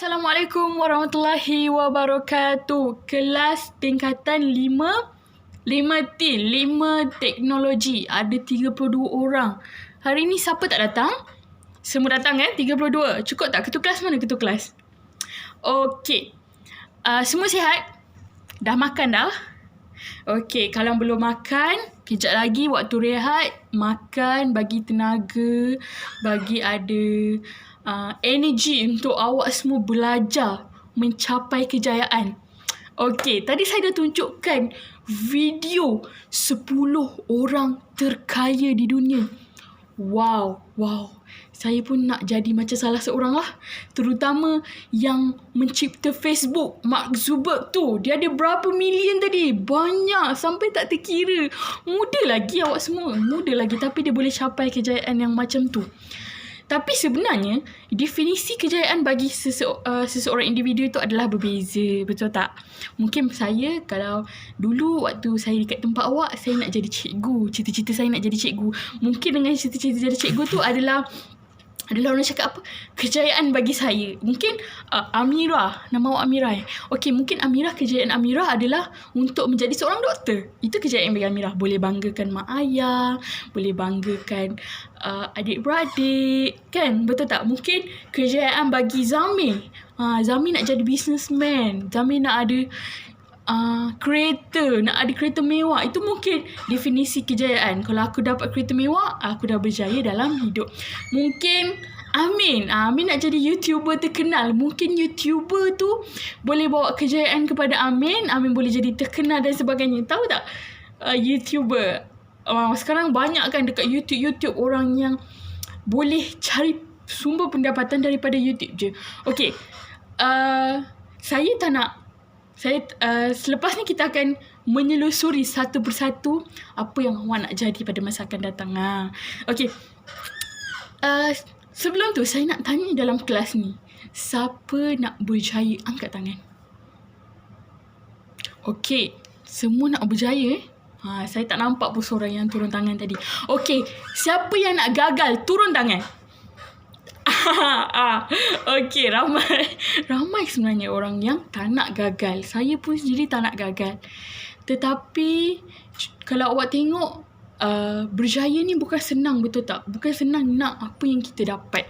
Assalamualaikum warahmatullahi wabarakatuh. Kelas tingkatan 5T, 5 teknologi. Ada 32 orang. Hari ni siapa tak datang? Semua datang 32. Cukup tak? Ketua kelas mana ketua kelas? Okey. Semua sihat? Dah makan dah? Okey, kalau belum makan, kejap lagi waktu rehat, makan bagi tenaga, bagi ada energi untuk awak semua belajar mencapai kejayaan. Okey, tadi saya dah tunjukkan video 10 orang terkaya di dunia. Wow. Saya pun nak jadi macam salah seorang lah. Terutama yang mencipta Facebook, Mark Zuckerberg tu. Dia ada berapa million tadi? Banyak sampai tak terkira. Muda lagi awak semua. Muda lagi tapi dia boleh capai kejayaan yang macam tu. Tapi sebenarnya, definisi kejayaan bagi seseorang individu itu adalah berbeza. Betul tak? Mungkin saya, kalau dulu waktu saya dekat tempat awak, saya nak jadi cikgu. Cita-cita saya nak jadi cikgu. Mungkin dengan cita-cita jadi cikgu tu adalah orang cakap apa? Kejayaan bagi saya. Mungkin Amirah. Nama awak Amirah Okey, mungkin kejayaan Amirah adalah untuk menjadi seorang doktor. Itu kejayaan bagi Amirah. Boleh banggakan mak ayah. Boleh banggakan adik-beradik. Kan? Betul tak? Mungkin kejayaan bagi Zamir. Zamir nak jadi businessman. Zamir nak ada kereta. Nak ada kereta mewah. Itu mungkin definisi kejayaan. Kalau aku dapat kereta mewah, aku dah berjaya dalam hidup. Mungkin Amin nak jadi YouTuber terkenal. Mungkin YouTuber tu boleh bawa kejayaan kepada Amin. Amin boleh jadi terkenal dan sebagainya. Tahu tak? YouTuber. Sekarang banyak kan dekat YouTube orang yang boleh cari sumber pendapatan daripada YouTube je. Okey. Saya tak nak. Selepas ni kita akan menyelusuri satu persatu apa yang awak nak jadi pada masa akan datang. Okey. Sebelum tu saya nak tanya dalam kelas ni, siapa nak berjaya? Angkat tangan. Okey, semua nak berjaya saya tak nampak pun seorang yang turun tangan tadi. Okey, siapa yang nak gagal? Turun tangan. Okey, ramai sebenarnya orang yang tak nak gagal. Saya pun sendiri tak nak gagal. Tetapi kalau awak tengok, berjaya ni bukan senang, betul tak? Bukan senang nak apa yang kita dapat.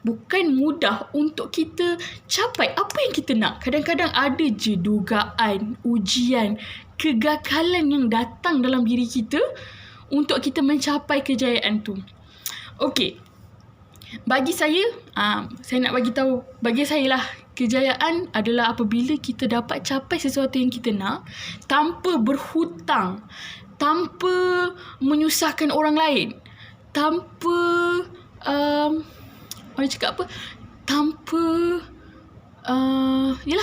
Bukan mudah untuk kita capai apa yang kita nak. Kadang-kadang ada je dugaan, ujian, kegagalan yang datang dalam diri kita untuk kita mencapai kejayaan tu. Okey. Bagi saya, saya nak bagi tahu, bagi saya lah, kejayaan adalah apabila kita dapat capai sesuatu yang kita nak tanpa berhutang, tanpa menyusahkan orang lain, tanpa orang cakap apa? Tanpa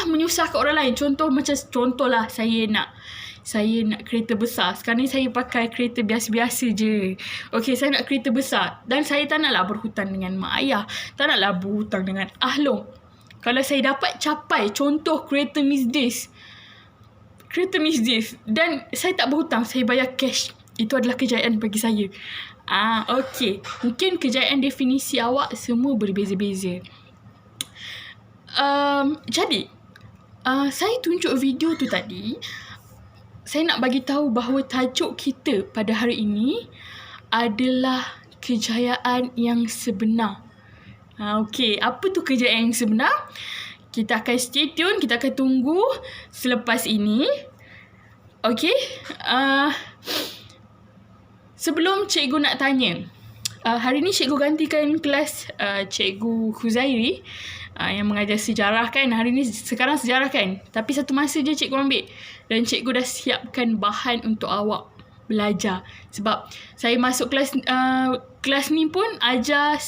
menyusahkan orang lain. Contohlah saya nak kereta besar. Sekarang ni saya pakai kereta biasa-biasa je. Okey, saya nak kereta besar. Dan saya tak naklah berhutang dengan mak ayah. Tak naklah berhutang dengan Ahlong. Kalau saya dapat capai contoh kereta Mercedes. Dan saya tak berhutang, saya bayar cash. Itu adalah kejayaan bagi saya. Okey. Mungkin kejayaan definisi awak semua berbeza-beza. Jadi, saya tunjuk video tu tadi. Saya nak bagi tahu bahawa tajuk kita pada hari ini adalah kejayaan yang sebenar. Okey, apa tu kejayaan yang sebenar? Kita akan stay tune, kita akan tunggu selepas ini. Okey. Sebelum cikgu nak tanya, hari ni cikgu gantikan kelas cikgu Khuzairi yang mengajar sejarah kan. Hari ni sekarang sejarah kan. Tapi satu masa je cikgu ambil. Dan cikgu dah siapkan bahan untuk awak belajar. Sebab saya masuk kelas ni pun ajar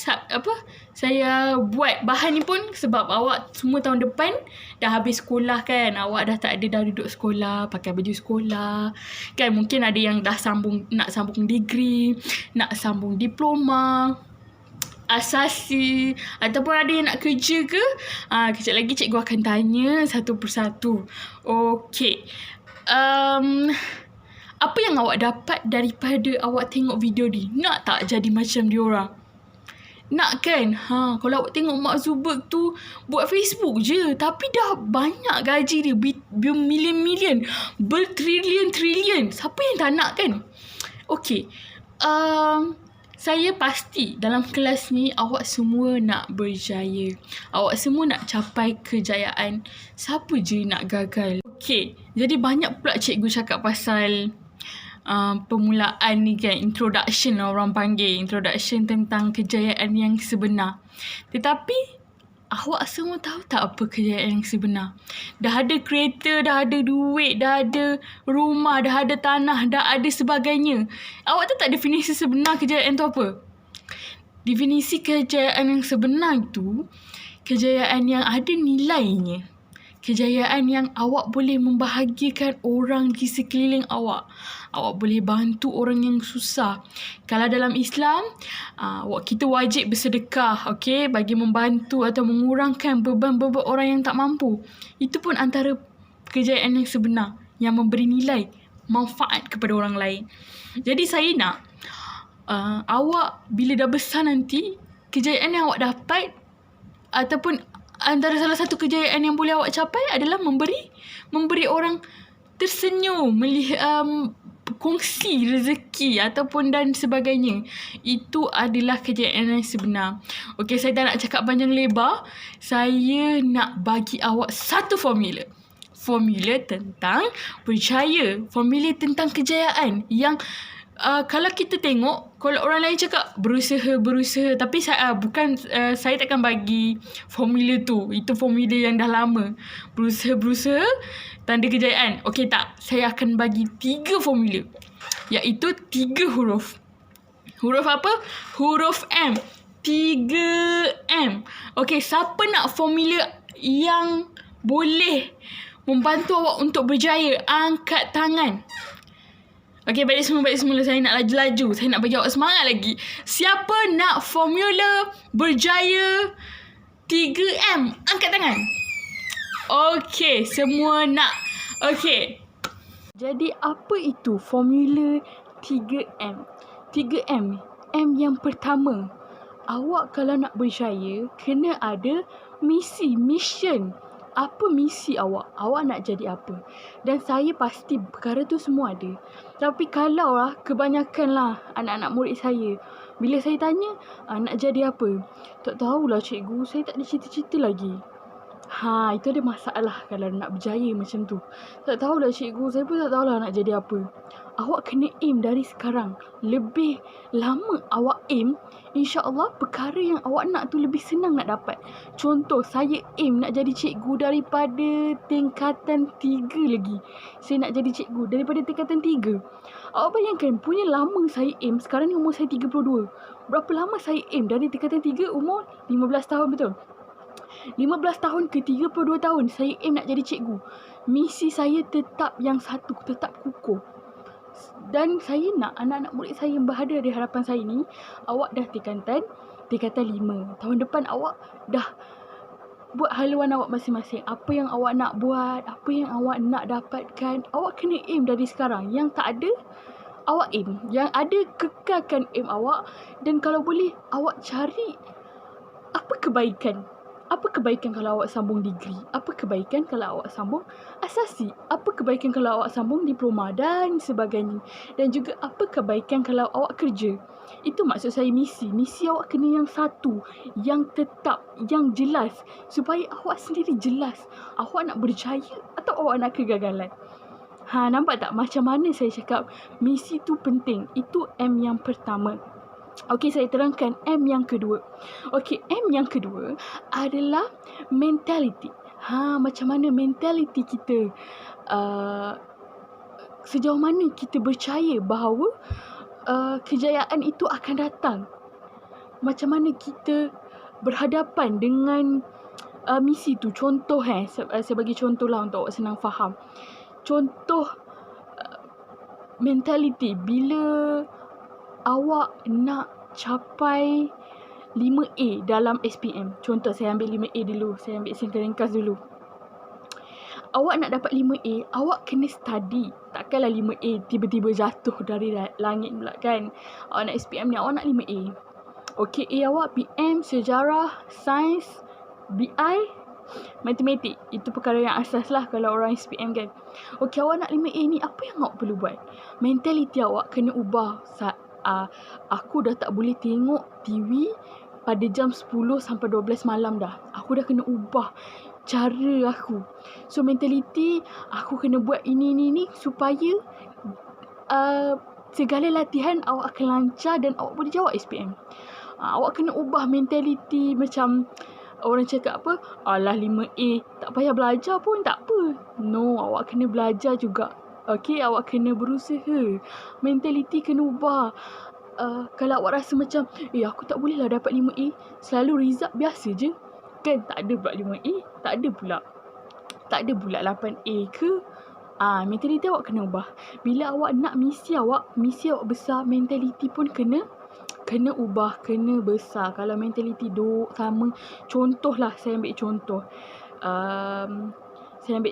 saya buat bahan ni pun sebab awak semua tahun depan dah habis sekolah kan. Awak dah duduk sekolah, pakai baju sekolah. Kan mungkin ada yang dah nak sambung degree, nak sambung diploma, asasi, ataupun ada yang nak kerja ke. Kejap lagi cikgu akan tanya satu persatu. Okey. Apa yang awak dapat daripada awak tengok video ni? Nak tak jadi macam diorang? Nak kan? Kalau awak tengok Mark Zuckerberg tu buat Facebook je. Tapi dah banyak gaji dia. Bermilion-milion. Bertrilion-trilion. Siapa yang tak nak kan? Okay. Saya pasti dalam kelas ni awak semua nak berjaya. Awak semua nak capai kejayaan. Siapa je nak gagal? Okay. Jadi banyak pula cikgu cakap pasal permulaan ni kan, introduction lah orang panggil, introduction tentang kejayaan yang sebenar. Tetapi awak semua tahu tak apa kejayaan yang sebenar? Dah ada kereta, dah ada duit, dah ada rumah, dah ada tanah, dah ada sebagainya. Awak tahu tak definisi sebenar kejayaan tu apa? Definisi kejayaan yang sebenar itu kejayaan yang ada nilainya. Kejayaan yang awak boleh membahagiakan orang di sekeliling awak. Awak boleh bantu orang yang susah. Kalau dalam Islam, kita wajib bersedekah, okay, bagi membantu atau mengurangkan beban-beban orang yang tak mampu. Itu pun antara kejayaan yang sebenar, yang memberi nilai, manfaat kepada orang lain. Jadi saya nak awak bila dah besar nanti, kejayaan yang awak dapat ataupun antara salah satu kejayaan yang boleh awak capai adalah memberi orang tersenyum, kongsi rezeki ataupun dan sebagainya. Itu adalah kejayaan yang sebenar. Okey, saya tak nak cakap panjang lebar. Saya nak bagi awak satu formula. Formula tentang berjaya. Formula tentang kejayaan yang kalau kita tengok, kalau orang lain cakap berusaha, tapi saya takkan bagi formula tu. Itu formula yang dah lama. Berusaha, tanda kejayaan. Okey tak, saya akan bagi 3 formula, iaitu 3 huruf. Huruf apa? Huruf M. 3M. Okey, siapa nak formula yang boleh membantu awak untuk berjaya? Angkat tangan. Okey, balik semula. Saya nak laju-laju. Saya nak bagi awak semangat lagi. Siapa nak formula berjaya 3M? Angkat tangan. Okey, semua nak. Okey. Jadi, apa itu formula 3M? 3M. M yang pertama. Awak kalau nak berjaya, kena ada mission. Apa misi awak? Awak nak jadi apa? Dan saya pasti perkara tu semua ada. Tapi kalau kebanyakan anak-anak murid saya, bila saya tanya, nak jadi apa? Tak tahulah cikgu, saya tak ada cita-cita lagi. Itu ada masalah kalau nak berjaya macam tu. Tak tahulah cikgu, saya pun tak tahulah nak jadi apa. Awak kena aim dari sekarang. Lebih lama awak aim, insya-Allah perkara yang awak nak tu lebih senang nak dapat. Contoh, saya aim nak jadi cikgu daripada tingkatan 3 lagi. Saya nak jadi cikgu daripada tingkatan 3. Awak bayangkan, punya lama saya aim. Sekarang ni umur saya 32. Berapa lama saya aim dari tingkatan 3, umur 15 tahun, betul? 15 tahun ke 32 tahun saya aim nak jadi cikgu. Misi saya tetap yang satu, tetap kukuh. Dan saya nak anak-anak murid saya yang berada di hadapan saya ni, awak dah tingkatan 5. Tahun depan awak dah buat haluan awak masing-masing. Apa yang awak nak buat, apa yang awak nak dapatkan, awak kena aim dari sekarang. Yang tak ada, awak aim. Yang ada, kekalkan aim awak. Dan kalau boleh, awak cari apa kebaikan. Apa kebaikan kalau awak sambung degree? Apa kebaikan kalau awak sambung asasi? Apa kebaikan kalau awak sambung diploma dan sebagainya? Dan juga apa kebaikan kalau awak kerja? Itu maksud saya misi. Misi awak kena yang satu, yang tetap, yang jelas. Supaya awak sendiri jelas. Awak nak berjaya atau awak nak kegagalan? Nampak tak macam mana saya cakap misi tu penting? Itu M yang pertama. Okey, saya terangkan M yang kedua. Okey, M yang kedua adalah mentality. Macam mana mentality kita? Sejauh mana kita percaya bahawa kejayaan itu akan datang? Macam mana kita berhadapan dengan misi tu? Contoh, saya bagi contoh lah untuk awak senang faham. Contoh mentality bila awak nak capai 5A dalam SPM. Contoh, saya ambil 5A dulu. Saya ambil singkat ringkas dulu. Awak nak dapat 5A, awak kena study. Takkanlah 5A tiba-tiba jatuh dari langit pula kan. Awak nak SPM ni, awak nak 5A. Okey, A awak PM, sejarah, sains, BI, matematik. Itu perkara yang asas lah kalau orang SPM kan. Okey, awak nak 5A ni, apa yang awak perlu buat? Mentaliti awak kena ubah. Aku dah tak boleh tengok TV pada jam 10 sampai 12 malam dah. Aku dah kena ubah cara aku. So mentaliti aku kena buat ini supaya segala latihan awak akan lancar dan awak boleh jawab SPM. Awak kena ubah mentaliti macam orang cakap apa, alah 5A tak payah belajar pun tak apa. No, awak kena belajar juga. Okey, awak kena berusaha. Mentaliti kena ubah. Kalau awak rasa macam aku tak boleh lah dapat 5A, selalu result biasa je kan, tak ada pula 5A, tak ada pula 8A ke. Mentaliti awak kena ubah. Bila awak nak misi awak besar, mentaliti pun kena ubah, kena besar. Kalau mentaliti sama, contohlah saya ambil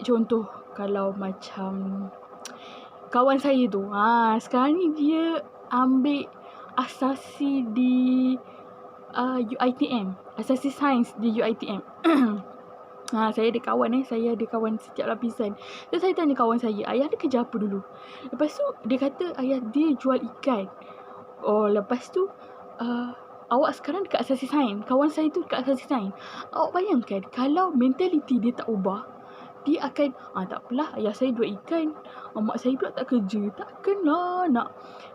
contoh. Kalau macam kawan saya tu, sekarang ni dia ambil asasi di UiTM, asasi sains di UiTM. Saya ada kawan setiap lapisan. So saya tanya kawan saya, ayah dia kerja apa dulu? Lepas tu dia kata ayah dia jual ikan. Lepas tu awak sekarang dekat asasi sains, kawan saya tu dekat asasi sains. Awak bayangkan kalau mentaliti dia tak ubah, dia akan tak apalah, ayah saya jual ikan, mak saya pula tak kerja, takkanlah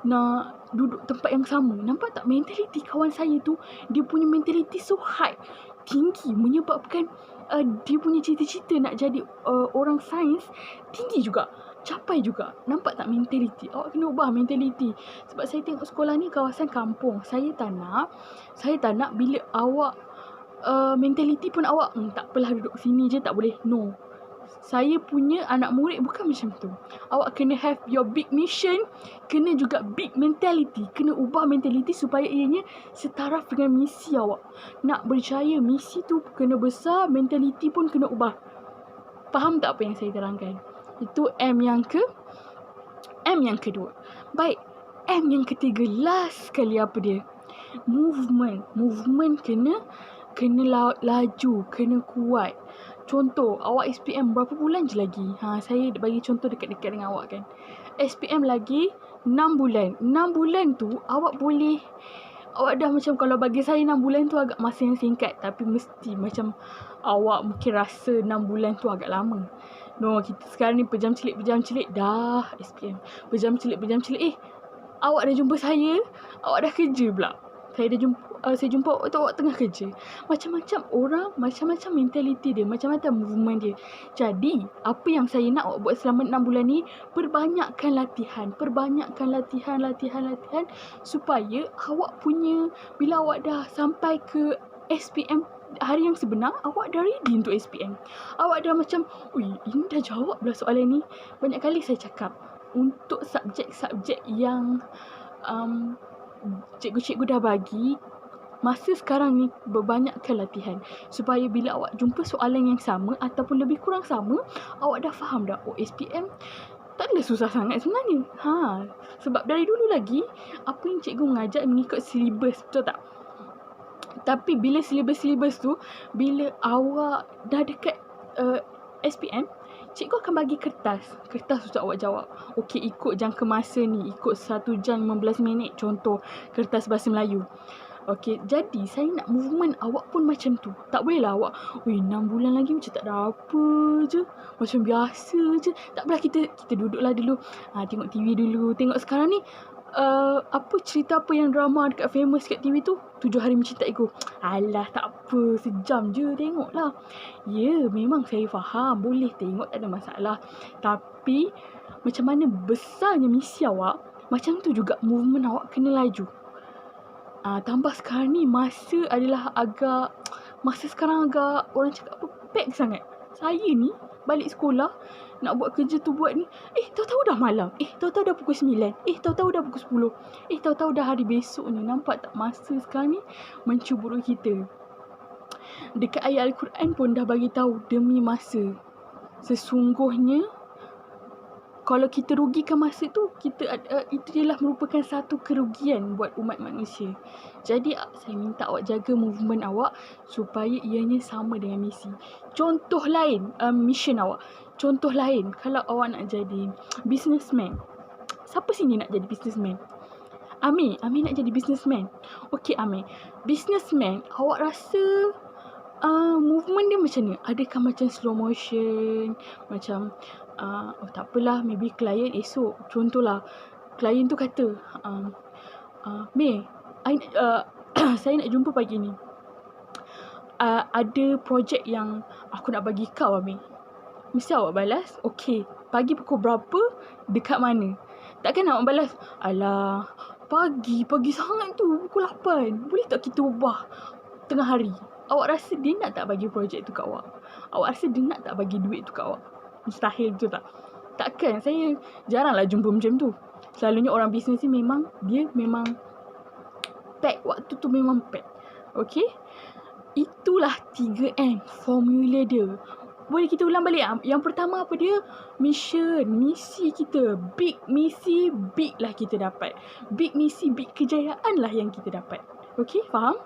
nak duduk tempat yang sama. Nampak tak mentaliti kawan saya tu? Dia punya mentaliti so high, tinggi, menyebabkan dia punya cita-cita nak jadi orang sains tinggi juga, capai juga. Nampak tak mentaliti? Awak kena ubah mentaliti. Sebab saya tengok sekolah ni kawasan kampung. Saya tak nak bila awak mentaliti pun awak tak apalah, duduk sini je, tak boleh. No, saya punya anak murid bukan macam tu. Awak kena have your big mission, kena juga big mentality. Kena ubah mentality supaya ianya setaraf dengan misi awak. Nak berjaya, misi tu kena besar, mentality pun kena ubah. Faham tak apa yang saya terangkan? Itu M yang kedua. Baik, M yang ketiga, last sekali apa dia? Movement kena laju, kena kuat. Contoh, awak SPM berapa bulan je lagi? Saya bagi contoh dekat-dekat dengan awak kan. SPM lagi 6 bulan. 6 bulan tu awak dah macam, kalau bagi saya 6 bulan tu agak masa yang singkat. Tapi mesti macam awak mungkin rasa 6 bulan tu agak lama. No, kita sekarang ni pejam celik dah SPM. Pejam celik. Awak dah jumpa saya, awak dah kerja pula. Saya jumpa awak tengah kerja. Macam-macam orang, macam-macam mentaliti dia, macam-macam movement dia. Jadi, apa yang saya nak awak buat selama 6 bulan ni, perbanyakkan latihan. Supaya awak punya, bila awak dah sampai ke SPM hari yang sebenar, awak dah ready untuk SPM. Awak dah macam, ini dah jawab lah soalan ni. Banyak kali saya cakap, untuk subjek-subjek yang cikgu-cikgu dah bagi, masa sekarang ni berbanyakkan latihan supaya bila awak jumpa soalan yang sama ataupun lebih kurang sama, awak dah faham dah, SPM tak adalah susah sangat sebenarnya. Sebab dari dulu lagi apa yang cikgu mengajar mengikut silibus, betul tak? Tapi bila silibus tu, bila awak dah dekat SPM, cikgu akan bagi kertas untuk awak jawab. Okey, ikut jangka masa ni, ikut 1 jam 15 minit, contoh kertas bahasa Melayu. Okey, jadi saya nak movement awak pun macam tu. Tak boleh lah awak 6 bulan lagi macam tak ada apa je, macam biasa je. Tak apalah, kita duduklah dulu, tengok TV dulu. Tengok sekarang ni cerita apa yang drama dekat famous kat TV tu, 7 Hari Mencintai Ku. Alah, tak apa, sejam je tengoklah. Ya, memang saya faham, boleh tengok, tak ada masalah. Tapi macam mana besarnya misi awak, macam tu juga movement awak kena laju. Tambah sekarang ni masa sekarang agak, orang cakap apa, pack sangat. Saya ni balik sekolah nak buat kerja tu buat ni, tahu-tahu dah malam, tahu-tahu dah pukul 9, tahu-tahu dah pukul 10, tahu-tahu dah hari besok ni. Nampak tak masa sekarang ni mencuburi kita? Dekat ayat Al-Quran pun dah bagi tahu, demi masa sesungguhnya kalau kita rugikan masa tu, itu ialah merupakan satu kerugian buat umat manusia. Jadi saya minta awak jaga movement awak supaya ianya sama dengan misi. Contoh lain, mission awak. Contoh lain, kalau awak nak jadi businessman. Siapa sini nak jadi businessman? Amir nak jadi businessman. Okey Amir, businessman, awak rasa movement dia macam ni? Adakah macam slow motion? Macam tak apalah, maybe klien esok, contohlah klien tu kata May, saya nak jumpa pagi ni, ada projek yang aku nak bagi kau Amir. Mesti awak balas, okey, pagi pukul berapa, dekat mana? Takkan awak balas, alah, pagi sangat tu, pukul 8. Boleh tak kita ubah tengah hari? Awak rasa dia nak tak bagi projek tu kat awak? Awak rasa dia nak tak bagi duit tu kat awak? Mustahil, betul tak? Takkan. Saya jaranglah jumpa macam tu. Selalunya orang bisnes ni memang pack. Waktu tu memang pack. Okay? Itulah 3M formula dia. Boleh kita ulang balik? Yang pertama apa dia? Mission, misi kita. Big misi, big lah kita dapat. Big misi, big kejayaan lah yang kita dapat. Okay, faham?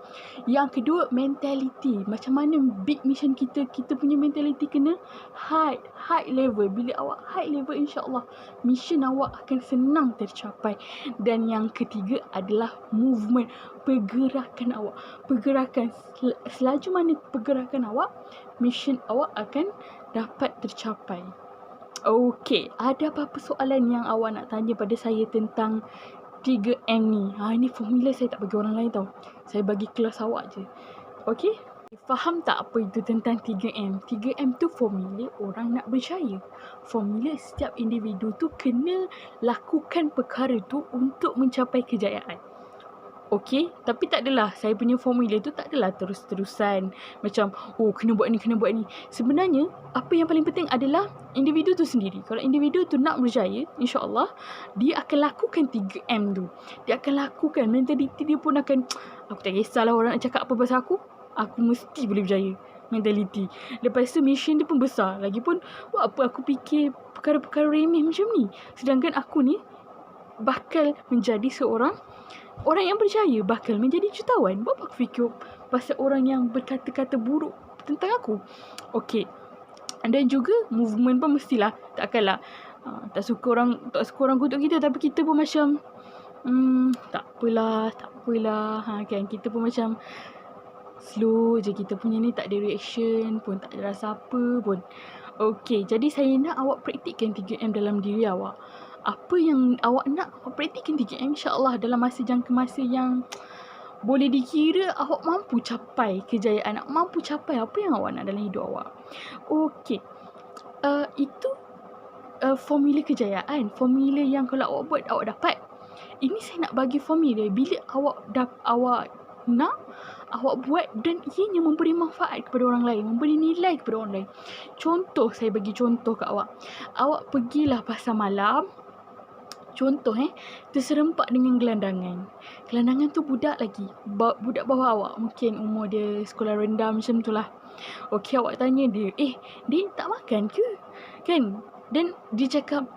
Yang kedua, mentality. Macam mana big mission kita punya mentality kena high level. Bila awak high level, insyaAllah mission awak akan senang tercapai. Dan yang ketiga adalah movement, pergerakan awak. Pergerakan, selaju mana pergerakan awak, mission awak akan dapat tercapai. Okay, ada apa-apa soalan yang awak nak tanya pada saya tentang 3M ni? Ini formula saya tak bagi orang lain tau. Saya bagi kelas awak je. Okay? Faham tak apa itu tentang 3M? 3M tu formula orang nak berjaya. Formula setiap individu tu kena lakukan perkara tu untuk mencapai kejayaan. Okay, tapi tak adalah saya punya formula tu tak adalah terus-terusan macam kena buat ni. Sebenarnya apa yang paling penting adalah individu tu sendiri. Kalau individu tu nak berjaya, insya-Allah dia akan lakukan 3M tu. Dia akan lakukan, mentaliti dia pun akan, aku tak kisahlah orang nak cakap apa pasal aku mesti boleh berjaya. Mentaliti. Lepas tu mission dia pun besar. Lagipun buat apa aku fikir perkara-perkara remeh macam ni, sedangkan aku ni bakal menjadi seorang orang yang berjaya, bakal menjadi jutawan. Buat apa aku fikir pasal orang yang berkata-kata buruk tentang aku? Okey. Dan juga movement pun mestilah, takkanlah tak suka orang kutuk kita, tapi kita pun macam tak apalah. Kan kita pun macam slow je, kita punya ni tak ada reaction pun, tak ada rasa apa pun. Okey, jadi saya nak awak praktikkan 3M dalam diri awak. Apa yang awak nak, awak praktikkan 3M, insya-Allah dalam jangka masa yang boleh dikira awak mampu capai kejayaan, mampu capai apa yang awak nak dalam hidup awak. Okey. Itu formula kejayaan, formula yang kalau awak buat awak dapat. Ini saya nak bagi formula bila awak nak, awak buat dan ianya memberi manfaat kepada orang lain, memberi nilai kepada orang lain. Contoh, saya bagi contoh kat awak. Awak pergilah pasar malam, contoh terserempak dengan gelandangan. Gelandangan tu budak lagi, budak bawah awak, mungkin umur dia sekolah rendah macam tu lah. Okey, awak tanya dia, dia tak makan ke? Kan? Dan dia cakap,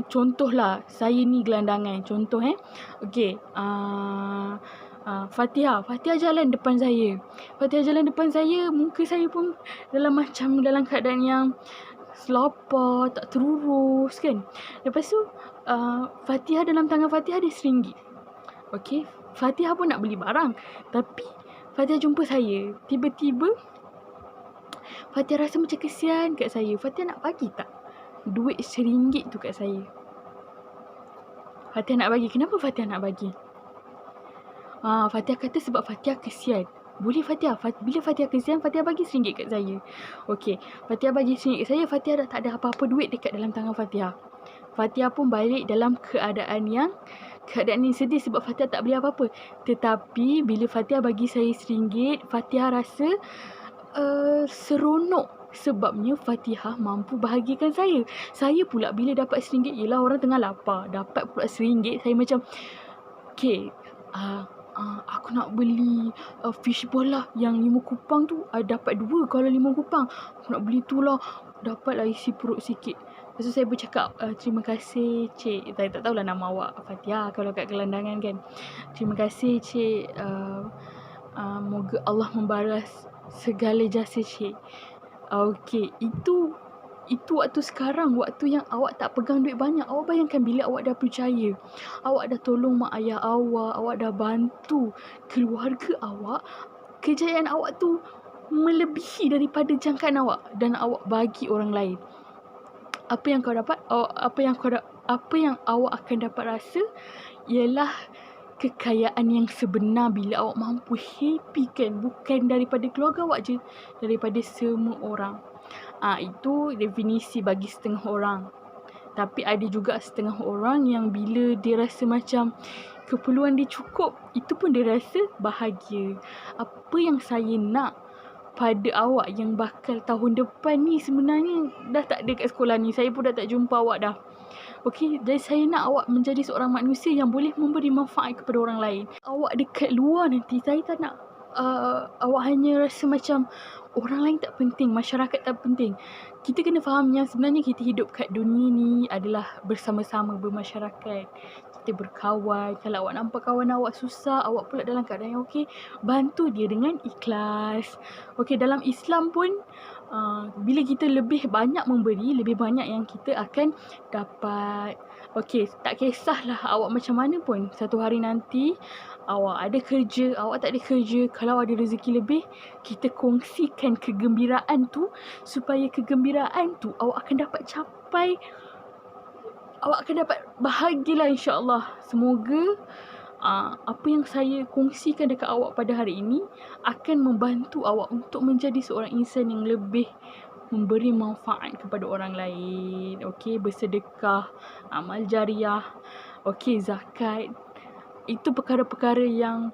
contohlah, saya ni gelandangan, contoh okey, Fatihah jalan depan saya. Muka saya pun dalam keadaan yang selapar, tak terurus kan. Lepas tu Fatihah, dalam tangan Fatihah ada RM1. Okey, Fatihah pun nak beli barang, tapi Fatihah jumpa saya. Tiba-tiba Fatihah rasa macam kesian kat saya. Fatihah nak bagi tak duit RM1 tu kat saya? Fatihah nak bagi. Kenapa Fatihah nak bagi? Fatihah kata sebab Fatihah kesian. Boleh Fatihah, bila Fatihah kesian, Fatihah bagi RM1 kat saya. Okey, Fatihah bagi RM1 kat saya. Fatihah dah tak ada apa-apa duit dekat dalam tangan Fatihah. Fatihah pun balik dalam keadaan yang sedih sebab Fatihah tak beli apa-apa. Tetapi bila Fatihah bagi saya RM1, Fatihah rasa seronok sebabnya Fatihah mampu bahagikan saya. Saya pula bila dapat RM1, yelah orang tengah lapar, dapat pula RM1, saya macam okey, aku nak beli fishball lah yang 5 kupang tu. Dapat 2 kalau 5 kupang. Aku nak beli tu lah, dapatlah isi perut sikit. Lepas tu saya bercakap, terima kasih Cik. Saya tak tahulah nama awak, Fatihah kalau kat gelandangan kan. Terima kasih Cik. Moga Allah membalas segala jasa Cik. Okey, itu waktu sekarang, waktu yang awak tak pegang duit banyak. Awak bayangkan bila awak dah percaya, awak dah tolong mak ayah awak dah bantu keluarga awak, kejayaan awak tu melebihi daripada jangkaan awak dan awak bagi orang lain. Apa yang kau dapat, apa yang awak akan dapat rasa ialah kekayaan yang sebenar bila awak mampu happykan bukan daripada keluarga awak je, daripada semua orang. Itu definisi bagi setengah orang. Tapi ada juga setengah orang yang bila dia rasa macam keperluan dia cukup, itu pun dia rasa bahagia. Apa yang saya nak pada awak yang bakal tahun depan ni sebenarnya dah tak ada kat sekolah ni. Saya pun dah tak jumpa awak dah. Okey, dan saya nak awak menjadi seorang manusia yang boleh memberi manfaat kepada orang lain. Awak dekat luar nanti, saya tak nak awak hanya rasa macam orang lain tak penting, masyarakat tak penting. Kita kena faham yang sebenarnya kita hidup kat dunia ni adalah bersama-sama bermasyarakat. Kita berkawan. Kalau awak nampak kawan awak susah, awak pula dalam keadaan yang okey, bantu dia dengan ikhlas. Okey, dalam Islam pun bila kita lebih banyak memberi, lebih banyak yang kita akan dapat. Okey, tak kisahlah awak macam mana pun, satu hari nanti awak ada kerja, awak tak ada kerja, kalau ada rezeki lebih, kita kongsikan kegembiraan tu supaya kegembiraan tu awak akan dapat capai, awak akan dapat bahagialah insya-Allah. Semoga apa yang saya kongsikan dekat awak pada hari ini akan membantu awak untuk menjadi seorang insan yang lebih memberi manfaat kepada orang lain. Okey, bersedekah, amal jariah, okey, zakat. Itu perkara-perkara yang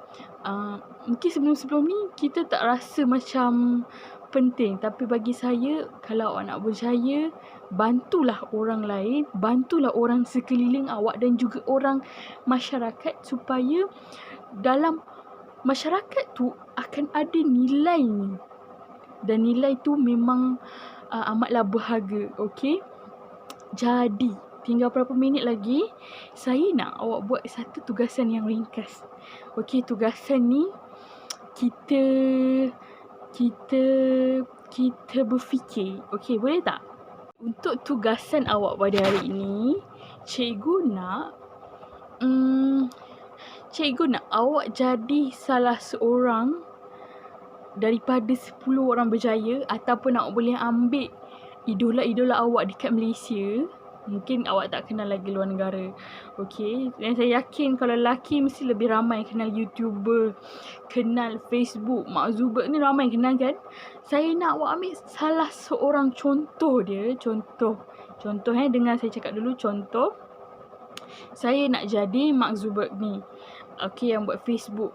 mungkin sebelum-sebelum ni kita tak rasa macam penting. Tapi bagi saya, kalau awak nak berjaya, bantulah orang lain, bantulah orang sekeliling awak dan juga orang masyarakat supaya dalam masyarakat tu akan ada nilai. Dan nilai tu memang amatlah berharga. Okey? Jadi, tinggal berapa minit lagi, saya nak awak buat satu tugasan yang ringkas. Okey, tugasan ni kita berfikir. Okey, boleh tak? Untuk tugasan awak pada hari ini, cikgu nak awak jadi salah seorang daripada 10 orang berjaya, ataupun awak boleh ambil idola-idola awak dekat Malaysia. Mungkin awak tak kenal lagi luar negara. Okey, dan saya yakin kalau lelaki mesti lebih ramai kenal YouTuber, kenal Facebook. Mark Zuckerberg ni ramai kenal kan. Saya nak awak ambil salah seorang contoh dia. Contoh dengar saya cakap dulu. Contoh, saya nak jadi Mark Zuckerberg ni, okey, yang buat Facebook.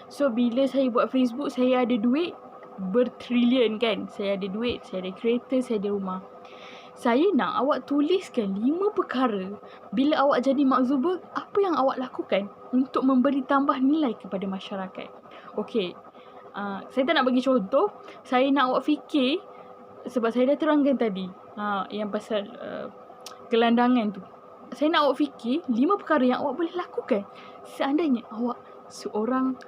So bila saya buat Facebook, saya ada duit bertrilion kan. Saya ada duit, saya ada kereta, saya ada rumah. Saya nak awak tuliskan 5 perkara bila awak jadi Mark Zuckerberg, apa yang awak lakukan untuk memberi tambah nilai kepada masyarakat. Okey, saya tak nak bagi contoh. Saya nak awak fikir, sebab saya dah terangkan tadi yang pasal gelandangan tu. Saya nak awak fikir 5 perkara yang awak boleh lakukan seandainya awak seorang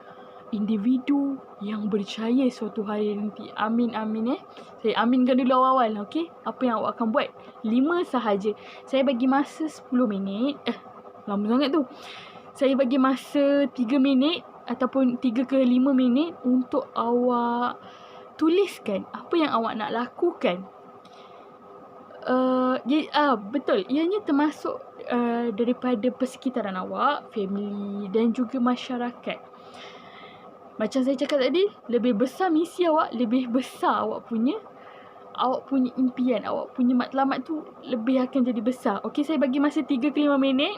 individu yang berjaya suatu hari nanti. Amin, amin. Saya aminkan dulu awal-awal. Okey, apa yang awak akan buat? 5 sahaja. Saya bagi masa 10 minit. Lama sangat tu. Saya bagi masa 3 minit ataupun 3 ke 5 minit untuk awak tuliskan apa yang awak nak lakukan. Betul. Ianya termasuk daripada persekitaran awak, family dan juga masyarakat. Macam saya cakap tadi, lebih besar misi awak, lebih besar awak punya impian, awak punya matlamat tu lebih akan jadi besar. Okey, saya bagi masa 3 ke 5 minit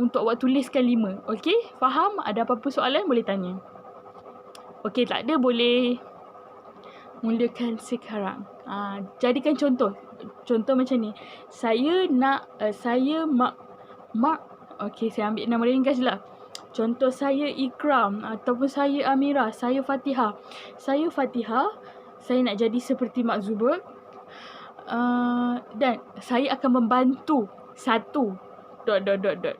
untuk awak tuliskan 5. Okey, faham? Ada apa-apa soalan boleh tanya. Okey, tak ada boleh mulakan sekarang. Jadikan contoh macam ni. Saya nak Mark. Okey, saya ambil nama ringkas je lah. Contoh saya Ikram ataupun saya Amira, saya Fatihah. Saya Fatihah, saya nak jadi seperti Mark Zuckerberg. Dan saya akan membantu. 1 2 3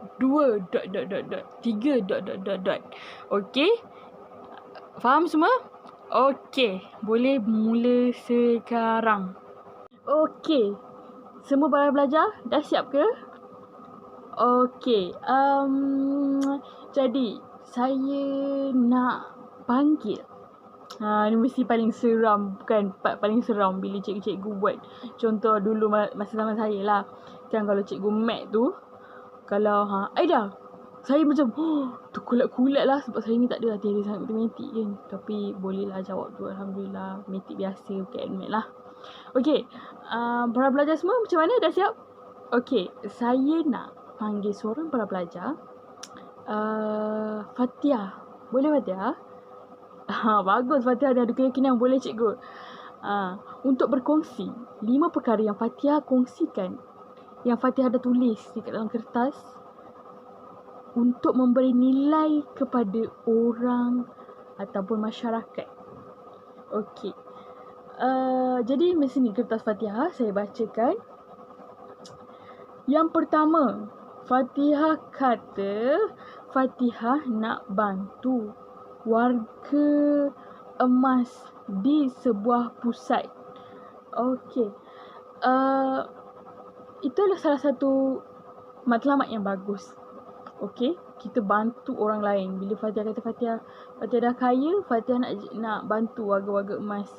Okey? Faham semua? Okey, boleh mula sekarang. Okey. Semua barang belajar dah siap ke? Okey. Jadi saya nak panggil. Ni mesti paling seram, bukan part paling seram bila cikgu-cikgu buat. Contoh dulu masa zaman saya lah. Kan kalau cikgu mat tu, kalau Aida, saya macam terkulat-kulat lah sebab saya ni tak ada hati sangat matematik kan. Tapi bolehlah jawab tu, Alhamdulillah. Matematik biasa, bukan mat lah. Okey, para pelajar semua macam mana, dah siap? Okey, saya nak panggil seorang para pelajar. Fatia. Boleh Fatia? Bagus Fatia, ada keyakinan. Boleh cikgu. Untuk berkongsi 5 perkara yang Fatia kongsikan, yang Fatia ada tulis dekat dalam kertas, untuk memberi nilai kepada orang ataupun masyarakat. Okey. Jadi mesti ni kertas Fatihah, saya bacakan. Yang pertama, Fatihah kata Fatihah nak bantu warga emas di sebuah pusat. Okey. Itu adalah salah satu matlamat yang bagus. Okey, kita bantu orang lain. Bila Fatihah kata Fatihah dah kaya, Fatihah nak bantu warga-warga emas.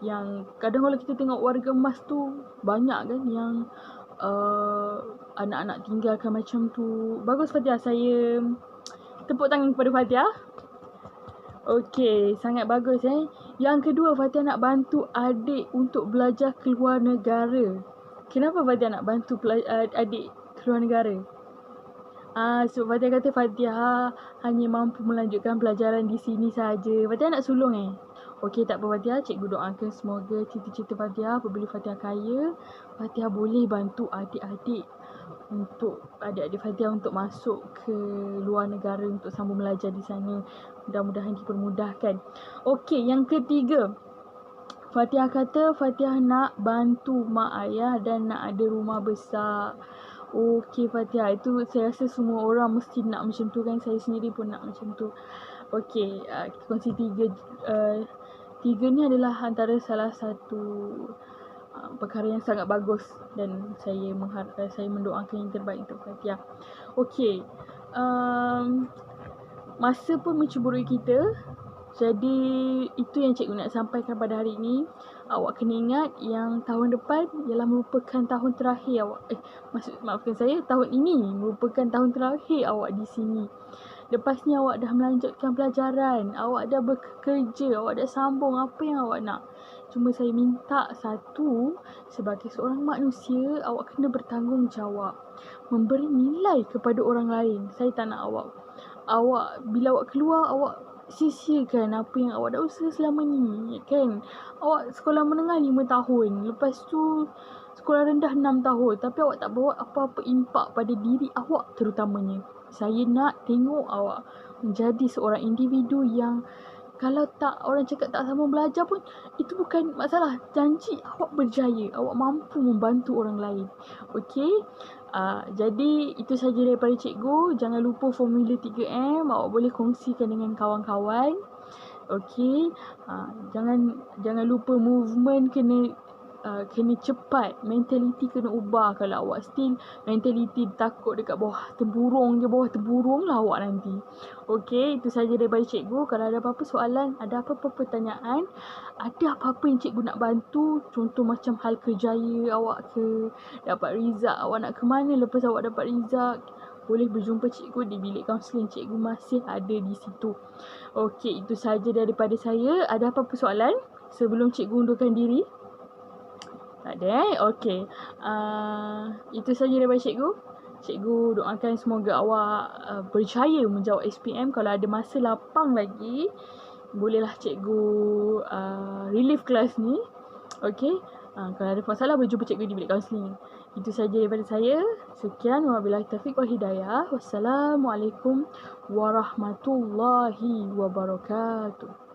Yang kadang kalau kita tengok warga emas tu, banyak kan yang anak-anak tinggalkan macam tu. Bagus Fatihah, saya tepuk tangan kepada Fatihah. Okey, sangat bagus Yang kedua, Fatihah nak bantu adik untuk belajar keluar negara. Kenapa Fatihah nak bantu adik keluar negara? Sebab Fatihah kata Fatihah hanya mampu melanjutkan pelajaran di sini saja. Fatihah nak sulung Okey, tak apa Fatihah. Cikgu doakan semoga cita-cita Fatihah apabila Fatihah kaya, Fatihah boleh bantu adik-adik Fatihah untuk masuk ke luar negara untuk sambung belajar di sana. Mudah-mudahan dipermudahkan. Okey, yang ketiga, Fatihah kata Fatihah nak bantu mak ayah dan nak ada rumah besar. Okey Fatihah, itu saya rasa semua orang mesti nak macam tu kan. Saya sendiri pun nak macam tu. Okey, kita kongsi tiga ni adalah antara salah satu perkara yang sangat bagus. Dan saya mendoakan yang terbaik untuk Fatihah. Okey, masa pun menceburui kita. Jadi itu yang cikgu nak sampaikan pada hari ini. Awak kena ingat yang tahun depan ialah merupakan tahun terakhir awak. Maafkan saya, tahun ini merupakan tahun terakhir awak di sini. Lepas ni awak dah melanjutkan pelajaran, awak dah bekerja, awak dah sambung apa yang awak nak. Cuma saya minta satu, sebagai seorang manusia, awak kena bertanggungjawab, memberi nilai kepada orang lain. Saya tak nak awak bila awak keluar, awak sia-siakan apa yang awak dah usaha selama ni kan. Awak sekolah menengah 5 tahun, lepas tu sekolah rendah 6 tahun, tapi awak tak bawa apa-apa impak pada diri awak terutamanya. Saya nak tengok awak menjadi seorang individu yang kalau tak orang cakap tak sambung belajar pun, itu bukan masalah. Janji awak berjaya, awak mampu membantu orang lain. Okey. Jadi itu saja daripada cikgu. Jangan lupa formula 3M. Awak boleh kongsikan dengan kawan-kawan. Okey. Jangan lupa movement kena cepat. Mentaliti kena ubah. Kalau awak still mentaliti takut dekat bawah terburung lah awak nanti. Okey, itu saja daripada cikgu. Kalau ada apa-apa soalan, ada apa-apa pertanyaan, ada apa-apa yang cikgu nak bantu, contoh macam hal kerjaya awak ke, dapat result, awak nak ke mana lepas awak dapat result, boleh berjumpa cikgu di bilik kaunseling. Cikgu masih ada di situ. Okey, itu saja daripada saya. Ada apa-apa soalan sebelum cikgu undurkan diri? Tak ada Okey. Itu saja daripada cikgu. Cikgu doakan semoga awak berjaya menjawab SPM. Kalau ada masa lapang lagi, bolehlah cikgu relief kelas ni. Okey. Kalau ada masalah, boleh jumpa cikgu di bilik kaunseling. Itu saja daripada saya. Sekian. Wabillahi taufiq wal hidayah. Wassalamualaikum warahmatullahi wabarakatuh.